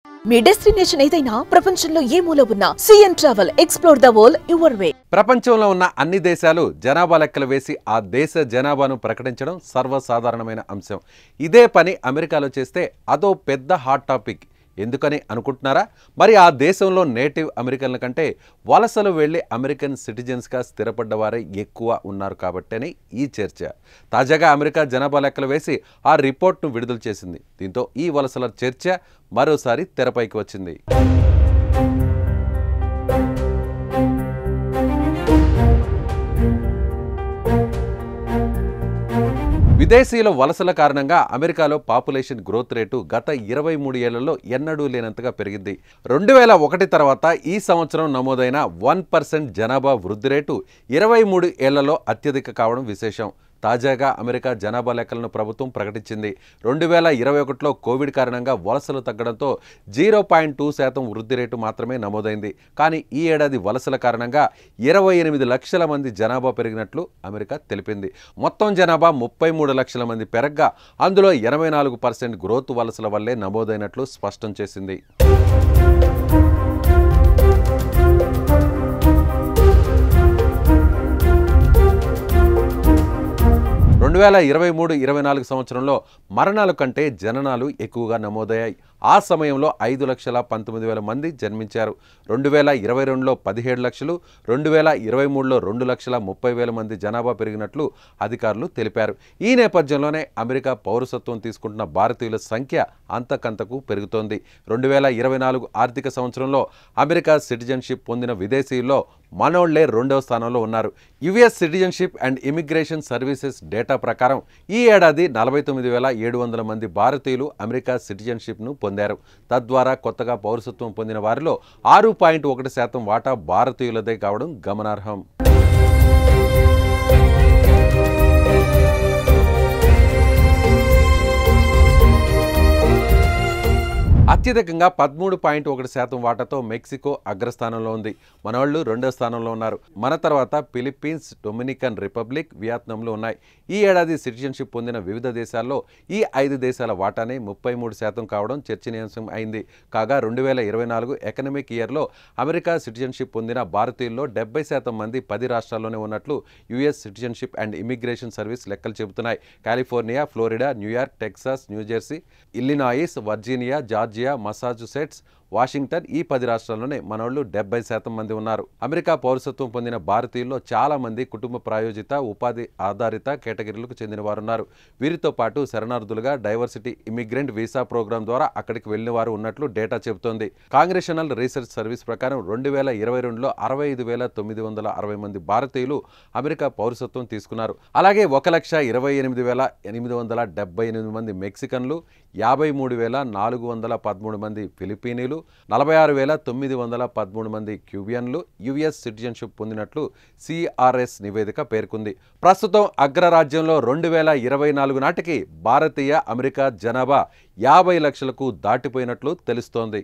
మీ destination ఏదైనా ప్రపంచంలో ఏ మూల ఉన్నా CN travel explore the world your way. ప్రపంచంలో ఉన్న అన్ని దేశాలు జనాభా లెక్కలు వేసి ఆ దేశ జనాభాను ప్రకటించడం సర్వసాధారణమైన అంశం. ఇదే పని అమెరికాలో చేస్తే అదో పెద్ద హాట్ టాపిక్. ఎందుకని అనుకుంటున్నారా? మరి ఆ దేశంలో నేటివ్ అమెరికన్ల కంటే వలసలు వెళ్లి అమెరికన్ సిటిజన్స్గా స్థిరపడ్డవారే ఎక్కువ ఉన్నారు కాబట్టేనే ఈ చర్చ. తాజాగా అమెరికా జనాభా లెక్కలు వేసి ఆ రిపోర్ట్ను విడుదల చేసింది. దీంతో ఈ వలసల చర్చ మరోసారి తెరపైకి వచ్చింది. విదేశీయుల వలసల కారణంగా అమెరికాలో పాపులేషన్ గ్రోత్ రేటు గత 23 ఏళ్లలో ఎన్నడూ లేనంతగా పెరిగింది. 2001 తర్వాత ఈ సంవత్సరం నమోదైన 1% జనాభా వృద్ధి రేటు 23 ఏళ్లలో అత్యధిక కావడం విశేషం. తాజాగా అమెరికా జనాభా లెక్కలను ప్రభుత్వం ప్రకటించింది. 2021లో కోవిడ్ కారణంగా వలసలు తగ్గడంతో 0.2% వృద్ధి రేటు మాత్రమే నమోదైంది. కానీ ఈ ఏడాది వలసల కారణంగా 28 లక్షల మంది జనాభా పెరిగినట్లు అమెరికా తెలిపింది. మొత్తం జనాభా 33 లక్షల మంది పెరగ్గా అందులో 84% గ్రోత్ వలసల వల్లే నమోదైనట్లు స్పష్టం చేసింది. 2023-24 సంవత్సరంలో మరణాల కంటే జననాలు ఎక్కువగా నమోదయ్యాయి. ఆ సమయంలో 5,19,000 మంది జన్మించారు. 2022లో 17 లక్షలు, 2023లో 2,30,000 మంది జనాభా పెరిగినట్లు అధికారులు తెలిపారు. ఈ నేపథ్యంలోనే అమెరికా పౌరసత్వం తీసుకుంటున్న భారతీయుల సంఖ్య అంతకంతకు పెరుగుతోంది. 2024 ఆర్థిక సంవత్సరంలో అమెరికా సిటిజన్షిప్ పొందిన విదేశీయుల్లో మనోళ్లే 2వ స్థానంలో ఉన్నారు. US citizenship and immigration services data ప్రకారం ఈ ఏడాది 49,700 మంది భారతీయులు అమెరికా సిటిజన్షిప్ను పొందారు. తద్వారా కొత్తగా పౌరసత్వం పొందిన వారిలో 6.1% వాటా భారతీయులదే కావడం గమనార్హం. అత్యధికంగా 13.1% వాటాతో మెక్సికో అగ్రస్థానంలో ఉంది. మనవాళ్లు 2వ స్థానంలో ఉన్నారు. మన తర్వాత ఫిలిప్పీన్స్, డొమినికన్ రిపబ్లిక్, వియత్నాంలు ఉన్నాయి. ఈ ఏడాది సిటిజన్షిప్ పొందిన వివిధ దేశాల్లో ఈ 5 దేశాల వాటానే 33% కావడం చర్చనీయాంశం అయింది. కాగా 2024 ఎకనమిక్ ఇయర్లో అమెరికా సిటిజన్షిప్ పొందిన భారతీయుల్లో 70% మంది 10 రాష్ట్రాల్లోనే ఉన్నట్లు US citizenship and immigration service లెక్కలు చెబుతున్నాయి. California, Florida, New York, Texas, New Jersey, Illinois, Virginia, Georgia, Massachusetts, Washington ఈ 10 రాష్ట్రాల్లోనే మనోళ్లు 70% మంది ఉన్నారు. అమెరికా పౌరసత్వం పొందిన భారతీయుల్లో చాలా మంది కుటుంబ ప్రాయోజిత, ఉపాధి ఆధారిత కేటగిరీలకు చెందిన వారున్నారు. వీరితో పాటు శరణార్థులుగా డైవర్సిటీ ఇమిగ్రెంట్ వీసా ప్రోగ్రాం ద్వారా అక్కడికి వెళ్లిన వారు ఉన్నట్లు డేటా చెబుతోంది. కాంగ్రెషనల్ రీసెర్చ్ సర్వీస్ ప్రకారం 2022లో 65,960 మంది భారతీయులు అమెరికా పౌరసత్వం తీసుకున్నారు. అలాగే 1,28,878 మంది మెక్సికన్లు, 53,413 మంది ఫిలిప్పీనీలు, 46,913 మంది క్యూబియన్లు యుఎస్ సిటిజన్షిప్ పొందినట్లు సిఆర్ఎస్ నివేదిక పేర్కొంది. ప్రస్తుతం అగ్రరాజ్యంలో 2024 నాటికి భారతీయ అమెరికా జనాభా 50 లక్షలకు దాటిపోయినట్లు తెలుస్తోంది.